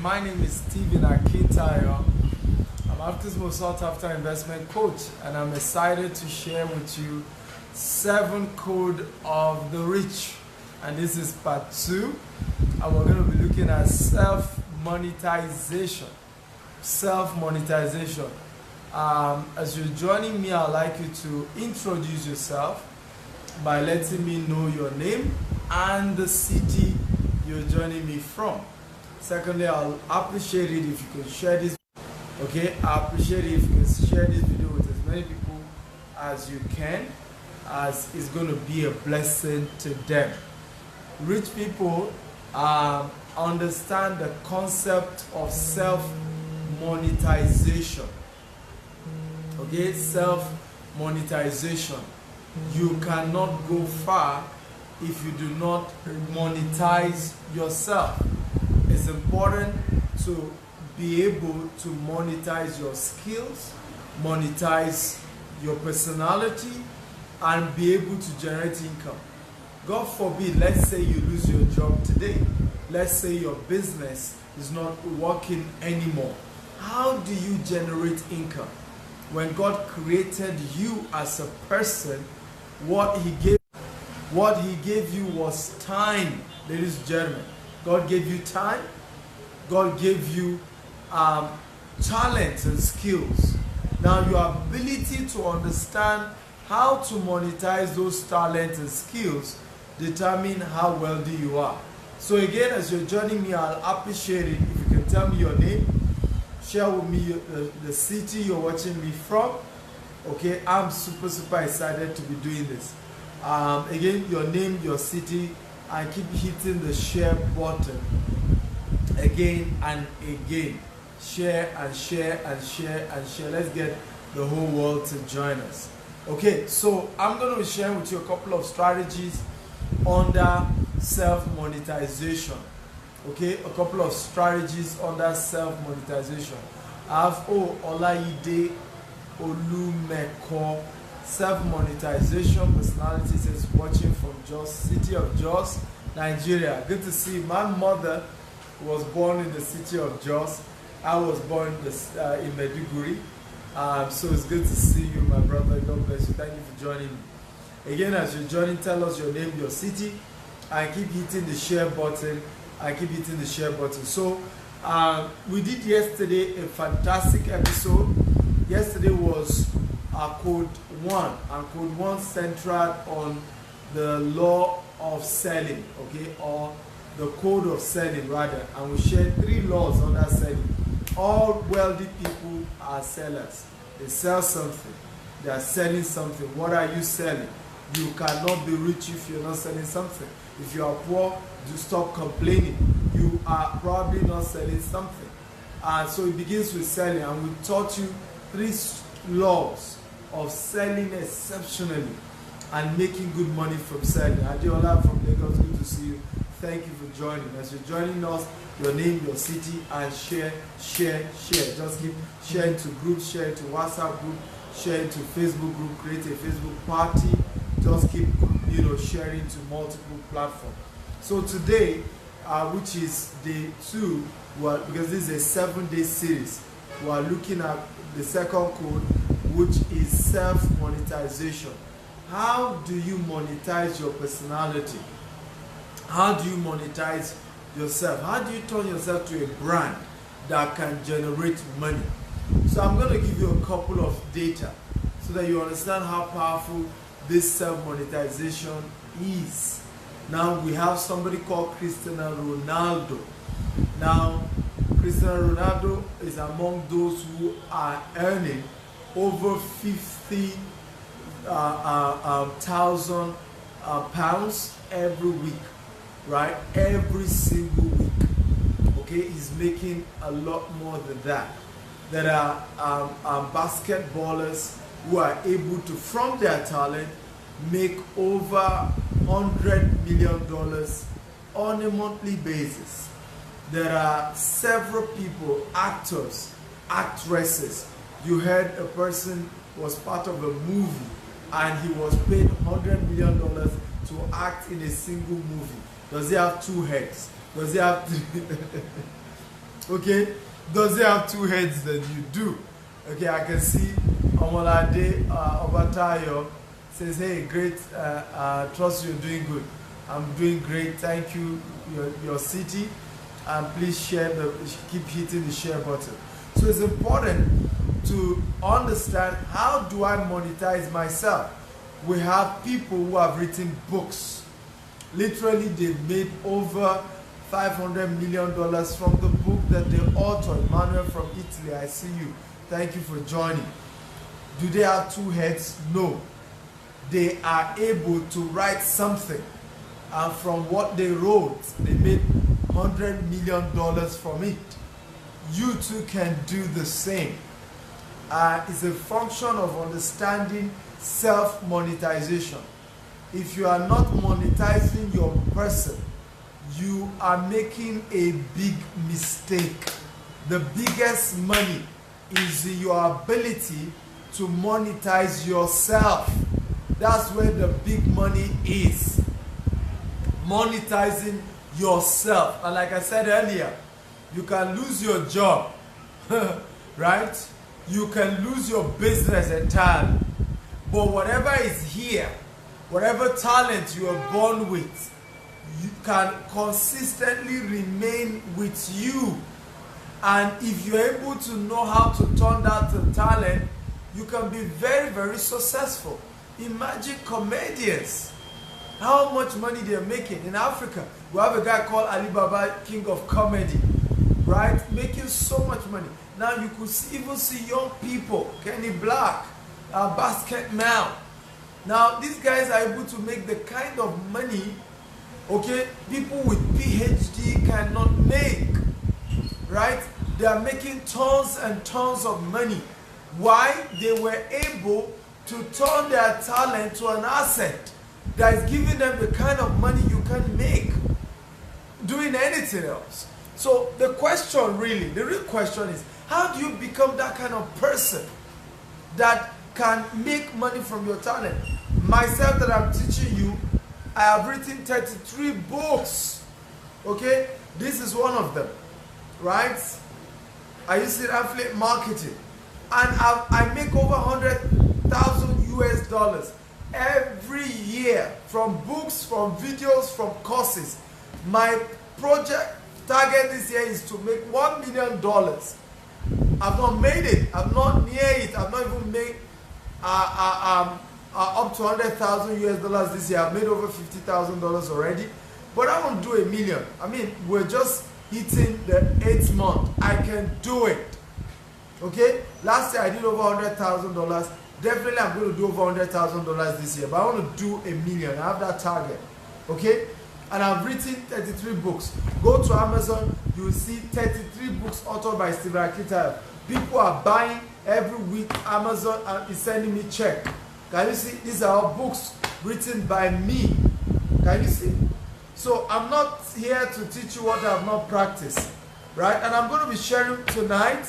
My name is Steven Akintayo. I'm Africa's sought after investment coach, and I'm excited to share with you 7 code of the rich. And this is part 2, and we're going to be looking at self-monetization. Self-monetization. As you're joining me, I'd like you to introduce yourself by letting me know your name and the city you're joining me from. Secondly, I'll appreciate it if you could share this. Okay, I appreciate it if you can share this video with as many people as you can, as it's going to be a blessing to them. Rich people understand the concept of self-monetization. Okay, self-monetization. You cannot go far if you do not monetize yourself. It's important to be able to monetize your skills, monetize your personality, and be able to generate income. God forbid, let's say you lose your job today. Let's say your business is not working anymore. How do you generate income? When God created you as a person, what he gave you was time, ladies and gentlemen. God gave you time. God gave you talents and skills. Now, your ability to understand how to monetize those talents and skills determine how wealthy you are. So again, as you're joining me, I'll appreciate it if you can tell me your name, share with me the city you're watching me from. Okay, I'm super excited to be doing this. Again, your name, your city, and keep hitting the share button again and again. Share and share and share and share. Let's get the whole world to join us. Okay, so I'm going to be sharing with you a couple of strategies under self-monetization. Okay, a couple of strategies under self-monetization. I have Olaide Olumeko. Self-monetization personality says watching from Jos, city of Jos, Nigeria. Good to see you. My mother was born in the city of Jos. I was born in Maiduguri. So it's good to see you, my brother. God bless you. Thank you for joining me. Again, as you're joining, tell us your name, your city, and keep hitting the share button. So we did yesterday a fantastic episode. Yesterday was Code 1, and Code 1 centered on the law of selling, okay, or the code of selling rather, and we shared 3 laws under selling. All wealthy people are sellers. They sell something. They are selling something. What are you selling? You cannot be rich if you're not selling something. If you are poor, do stop complaining. You are probably not selling something. So it begins with selling, and we taught you 3 laws of selling exceptionally and making good money from selling. Adiola from Lagos, good to see you. Thank you for joining. As you're joining us, your name, your city, and share. Just keep sharing to groups, share to WhatsApp group, share to Facebook group, create a Facebook party. Just keep sharing to multiple platforms. So today, which is day 2, because this is a 7-day series, we are looking at the second code, which is self-monetization. How do you monetize your personality? How do you monetize yourself? How do you turn yourself to a brand that can generate money? So I'm going to give you a couple of data so that you understand how powerful this self-monetization is. Now we have somebody called Cristiano Ronaldo. Now Cristiano Ronaldo is among those who are earning over 50,000 pounds every week, right? Every single week. Okay, he's making a lot more than that. There are basketballers who are able to, from their talent, make over $100 million on a monthly basis. There are several people, actors, actresses. You heard a person was part of a movie and he was paid $100 million to act in a single movie. Does he have 2 heads? Does he have 3? Okay, does it have two heads? Then you do. Okay, I can see Omolade Obatayo says, hey, great, trust you're doing good. I'm doing great, thank you, your city, and please keep hitting the share button. So it's important to understand, how do I monetize myself? We have people who have written books. Literally, they've made over $500 million from the book that the author, Emmanuel from Italy, I see you. Thank you for joining. Do they have two heads? No. They are able to write something, and from what they wrote, they made $100 million from it. You too can do the same. It's a function of understanding self-monetization. If you are not monetizing your person, you are making a big mistake. The biggest money is your ability to monetize yourself. That's where the big money is. Monetizing yourself. And like I said earlier, you can lose your job, right? You can lose your business entirely. But whatever is here, whatever talent you are born with, you can consistently remain with you. And if you're able to know how to turn that to talent, you can be very, very successful. Imagine comedians, how much money they're making. In Africa, we have a guy called Alibaba, king of comedy, right? Making so much money. Now you could even see young people, Kenny Black, Basket Man. Now these guys are able to make the kind of money, okay, people with PhD cannot make, right? They are making tons and tons of money. Why? They were able to turn their talent to an asset that is giving them the kind of money you can make doing anything else. So the question really, the real question is, how do you become that kind of person that can make money from your talent? Myself that I'm teaching you, I have written 33 books. Okay? This is one of them. Right? I use it affiliate marketing. And I make over 100,000 US dollars every year from books, from videos, from courses. My project target this year is to make $1 million. I've not made it. I'm not near it. I've not even made up to 100,000 US dollars this year. I've made over $50,000 already. But I won't do $1 million. I mean, we're just hitting the 8th month. I can do it. Okay? Last year I did over $100,000. Definitely I'm going to do over $100,000 this year. But I want to do $1 million. I have that target. Okay? And I've written 33 books. Go to Amazon, you will see 33 books authored by Stephen Akitayo. People are buying every week. Amazon is sending me check. Can you see? These are all books written by me. Can you see? So I'm not here to teach you what I have not practiced. Right? And I'm going to be sharing tonight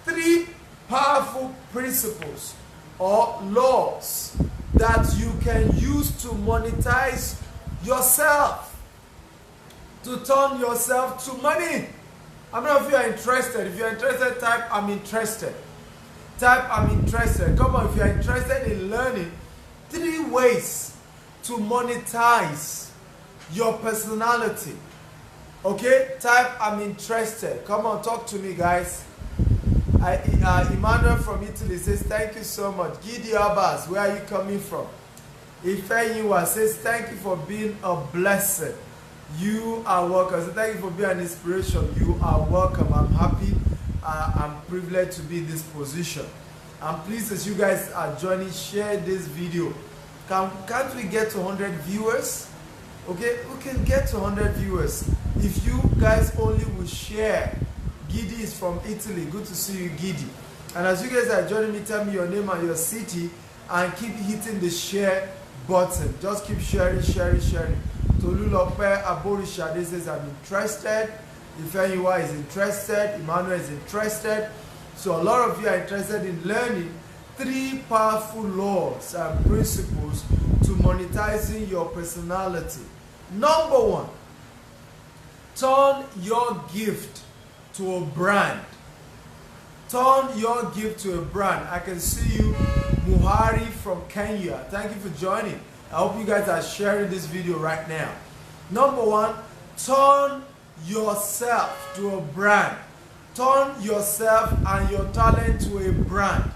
3 powerful principles or laws that you can use to monetize yourself. To turn yourself to money. I don't know if you are interested. If you are interested, type I'm interested. Type I'm interested. Come on, if you are interested in learning 3 ways to monetize your personality. Okay? Type I'm interested. Come on, talk to me, guys. Emmanuel from Italy says, thank you so much. Gidi Abbas, where are you coming from? Ifeyiwa says, thank you for being a blessing. You are welcome. So thank you for being an inspiration. You are welcome. I'm happy. I'm privileged to be in this position. I'm pleased as you guys are joining. Share this video. Can't we get to 100 viewers? Okay, we can get to 100 viewers. If you guys only will share. Gidi is from Italy. Good to see you, Gidi. And as you guys are joining me, tell me your name and your city, and keep hitting the share button. Just keep sharing, sharing, sharing. Tolulope Aborisha, this says I'm interested. Ifeyiwa is interested. Emmanuel is interested. So a lot of you are interested in learning 3 powerful laws and principles to monetizing your personality. Number 1, turn your gift to a brand. Turn your gift to a brand. I can see you, Muhari from Kenya. Thank you for joining. I hope you guys are sharing this video right now. Number one, turn yourself to a brand. Turn yourself and your talent to a brand.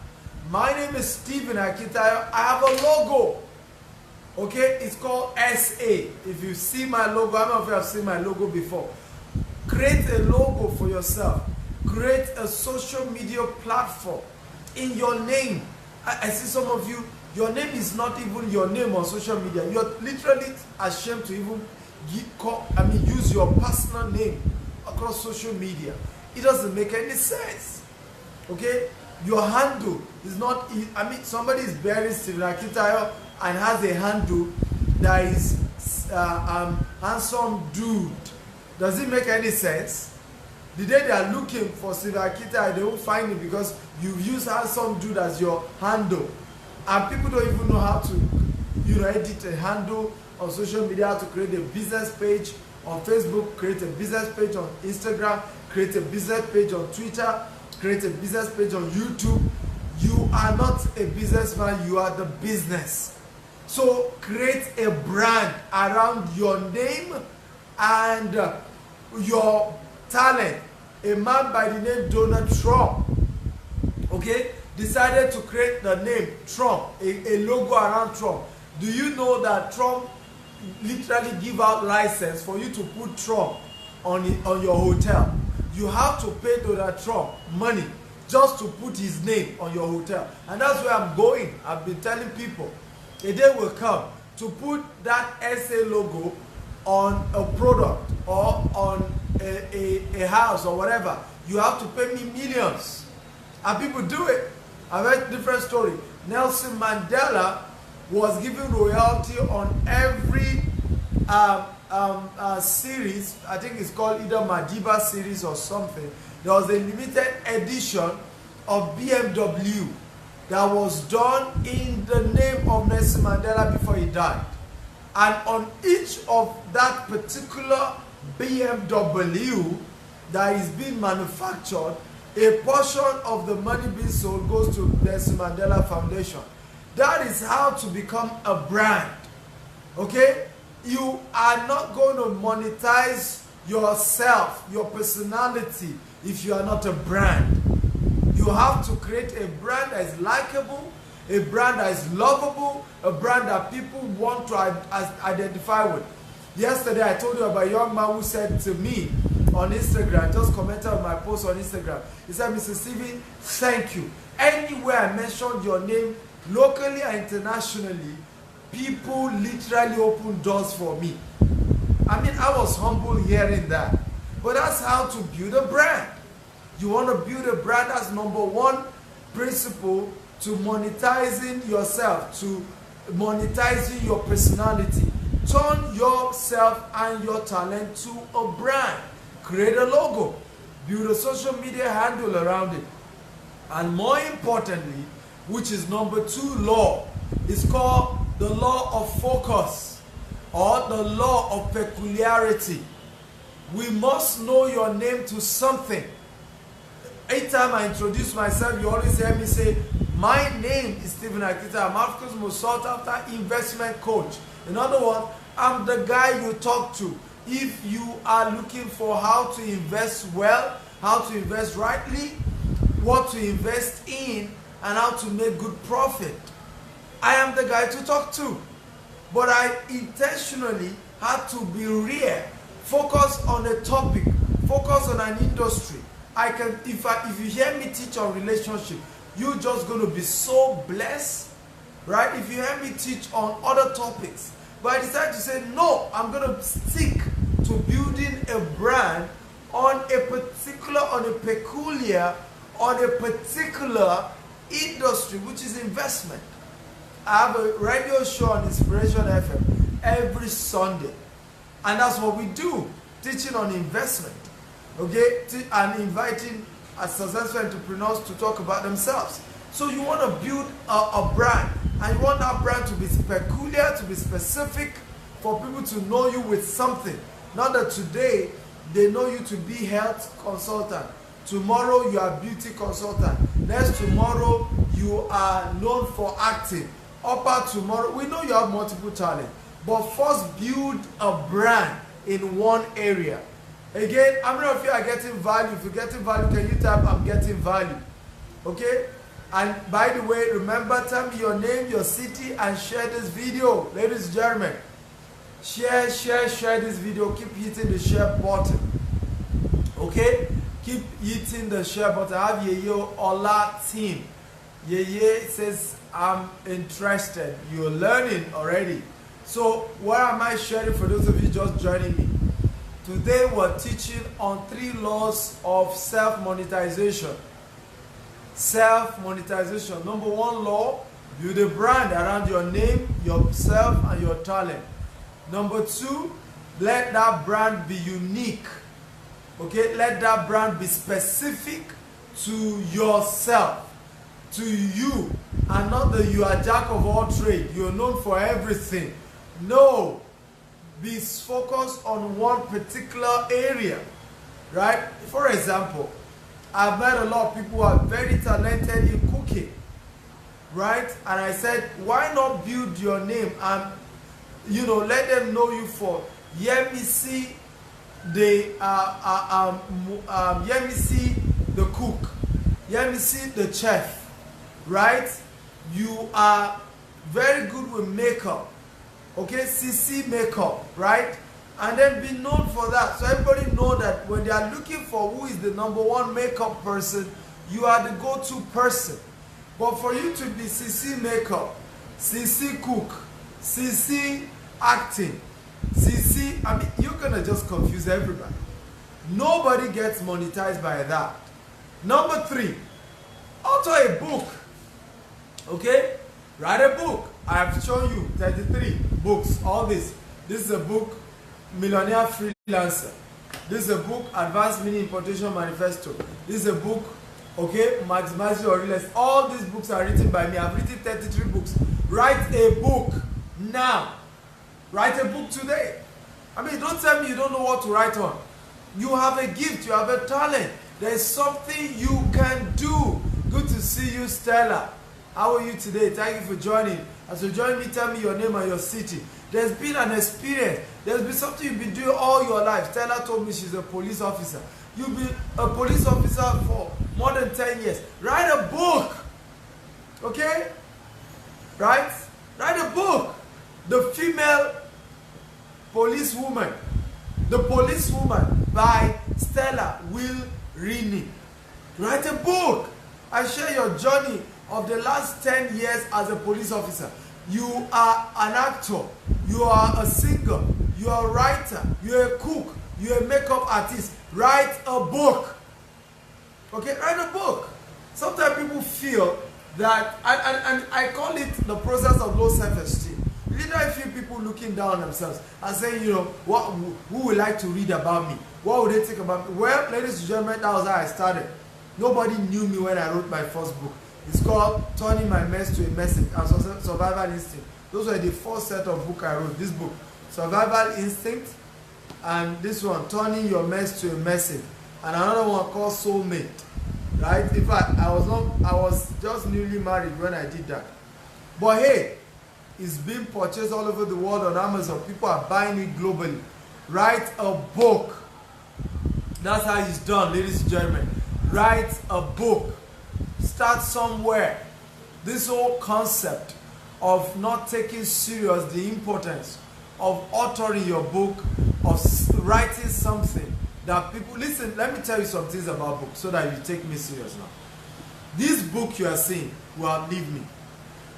My name is Stephen Akitayo. I have a logo. Okay, it's called SA. If you see my logo, how many of you have seen my logo before? Create a logo for yourself. Create a social media platform in your name. I see some of you, your name is not even your name on social media. You're literally ashamed to even use your personal name across social media. It doesn't make any sense. Okay? Your handle is not, somebody is bearing Stephen Akitayo and has a handle that is handsome dude. Does it make any sense? The day they are looking for Stephen Akitayo, they won't find it because you've used handsome dude as your handle. And people don't even know how to edit a handle on social media, how to create a business page on Facebook, create a business page on Instagram, create a business page on Twitter, create a business page on YouTube. You are not a businessman, you are the business. So create a brand around your name and your talent. A man by the name Donald Trump, okay, decided to create the name Trump, a logo around Trump. Do you know that Trump literally give out license for you to put Trump on your hotel? You have to pay Donald Trump money just to put his name on your hotel. And that's where I'm going. I've been telling people, a day will come to put that SA logo on a product or on a house or whatever. You have to pay me millions. And people do it. I've heard different story. Nelson Mandela was given royalty on every series. I think it's called either Madiba series or something. There was a limited edition of BMW that was done in the name of Nelson Mandela before he died. And on each of that particular BMW that is being manufactured, a portion of the money being sold goes to the Nelson Mandela Foundation. That is how to become a brand. Okay? You are not going to monetize yourself, your personality, if you are not a brand. You have to create a brand that is likable, a brand that is lovable, a brand that people want to identify with. Yesterday, I told you about a young man who said to me on Instagram, just commented on my post on Instagram. He said, Mr. Stephen, thank you. Anywhere I mentioned your name, locally and internationally, people literally open doors for me. I was humble hearing that. But that's how to build a brand. You want to build a brand, that's number one principle to monetizing yourself, to monetizing your personality. Turn yourself and your talent to a brand. Create a logo. Build a social media handle around it. And more importantly, which is number 2 law, it's called the law of focus or the law of peculiarity. We must know your name to something. Every time I introduce myself, you always hear me say, my name is Stephen Akitayo. I'm Africa's most sought after investment coach. In other words, I'm the guy you talk to if you are looking for how to invest well, how to invest rightly, what to invest in, and how to make good profit. I am the guy to talk to. But I intentionally had to be rare, focus on a topic, focus on an industry. If you hear me teach on relationship, you're just going to be so blessed, right? If you hear me teach on other topics, but I decided to say, no, I'm going to stick to building a brand on a particular, on a particular industry, which is investment. I have a radio show on Inspiration FM every Sunday. And that's what we do, teaching on investment. Okay? And inviting successful entrepreneurs to talk about themselves. So you want to build a brand. And you want that brand to be peculiar, to be specific, for people to know you with something. Not that today they know you to be health consultant. Tomorrow you are beauty consultant. Next tomorrow you are known for acting. Upper tomorrow, we know you have multiple talents. But first build a brand in one area. Again, how many of you are getting value? If you're getting value, can you type I'm getting value? Okay? And by the way, remember, tell me your name, your city, and share this video. Ladies and gentlemen, share this video. Keep hitting the share button. Okay? Keep hitting the share button. I have Yeye Ola team. Yeye says, I'm interested. You're learning already. So, what am I sharing for those of you just joining me? Today, we're teaching on 3 laws of self-monetization. Self-monetization. Number 1 law, build a brand around your name, yourself, and your talent. Number 2, let that brand be unique. Okay, let that brand be specific to yourself, to you, and not that you are jack of all trades. You're known for everything. No, be focused on one particular area, right? For example, I've met a lot of people who are very talented in cooking, right? And I said, why not build your name and, you know, let them know you for Yemisi the Yemisi the cook, Yemisi the chef, right? You are very good with makeup, okay? CC makeup, right? And then be known for that. So everybody know that when they are looking for who is the #1 makeup person, you are the go-to person. But for you to be CC makeup, CC cook, CC acting, CC, I mean, you're gonna just confuse everybody. Nobody gets monetized by that. Number 3, author a book. Okay? Write a book. I have shown you 33 books, all this. This is a book, Millionaire Freelancer. This is a book, Advanced Mini Importation Manifesto. This is a book, okay, Maximize Your Real Estate. All these books are written by me. I've written 33 books. Write a book now. Write a book today. I mean, don't tell me you don't know what to write on. You have a gift, you have a talent. There is something you can do. Good to see you, Stella. How are you today? Thank you for joining. As you join me, tell me your name and your city. There's been an experience. There's been something you've been doing all your life. Stella told me she's a police officer. You've been a police officer for more than 10 years. Write a book. Okay? Right? Write a book. The female policewoman. The policewoman by Stella Will Rini. Write a book. I share your journey of the last 10 years as a police officer. You are an actor. You are a singer. You are a writer. You are a cook. You are a makeup artist. Write a book. Okay, write a book. Sometimes people feel that, and I call it the process of low self-esteem. You know, I feel people looking down on themselves and saying, you know, who would like to read about me? What would they think about me? Well, ladies and gentlemen, that was how I started. Nobody knew me when I wrote my first book. It's called Turning My Mess to a Message and Survival Instinct. Those were the 4 set of books I wrote. This book, Survival Instinct, and this one, Turning Your Mess to a Message, and another one called Soulmate. Right? In fact, I was just newly married when I did that. But hey, it's being purchased all over the world on Amazon. People are buying it globally. Write a book. That's how it's done, ladies and gentlemen. Write a book. Start somewhere. This whole concept of not taking serious the importance of authoring your book, of writing something that people, listen, let me tell you some things about books so that you take me serious now. This book you are seeing will outlive me.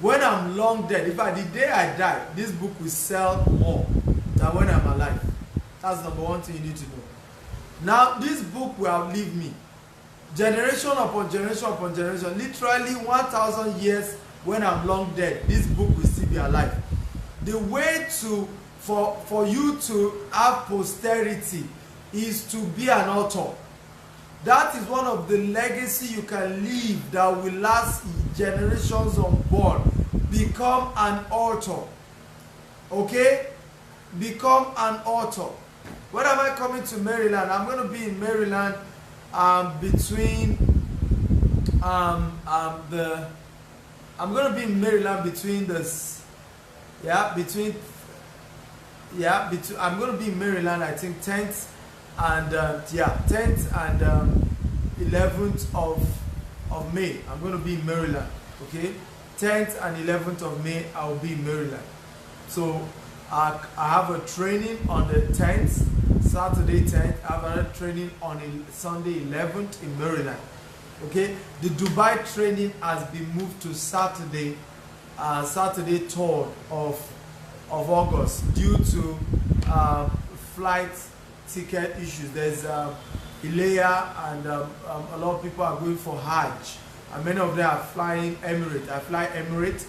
When I'm long dead, in fact, the day I die, this book will sell more than when I'm alive. That's number 1 thing you need to know. Now, this book will outlive me. Generation upon generation upon generation, literally 1,000 years when I'm long dead, this book will still be alive. The way for you to have posterity is to be an author. That is one of the legacy you can leave that will last generations unborn. Become an author. Okay? Become an author. When am I coming to Maryland? I'm going to be in Maryland between I'm going to be in Maryland between I'm going to be in Maryland, I think 10th and 10th and 11th of May. I'm going to be in Maryland. Okay, 10th and 11th of May I will be in Maryland. So I have a training on the 10th, Saturday 10th. I have another training on Sunday 11th in Maryland. Okay, the Dubai training has been moved to Saturday 3rd of August due to flight ticket issues. There's Ilaya and a lot of people are going for Hajj, and many of them are flying Emirates. I fly Emirates,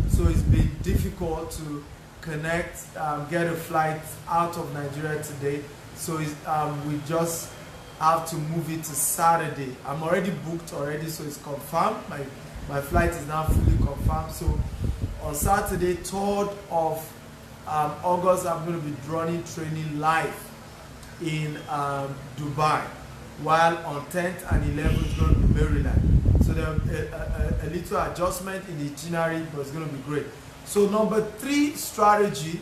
so it's been difficult to connect, get a flight out of Nigeria today. So we just have to move it to Saturday. I'm already booked already, so it's confirmed. My flight is now fully confirmed. So on Saturday 3rd of August, I'm going to be running training live in Dubai, while on 10th and 11th it's going to be Maryland. So there's a little adjustment in the itinerary, but it's going to be great. So number 3 strategy,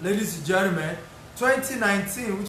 ladies and gentlemen, 2019, which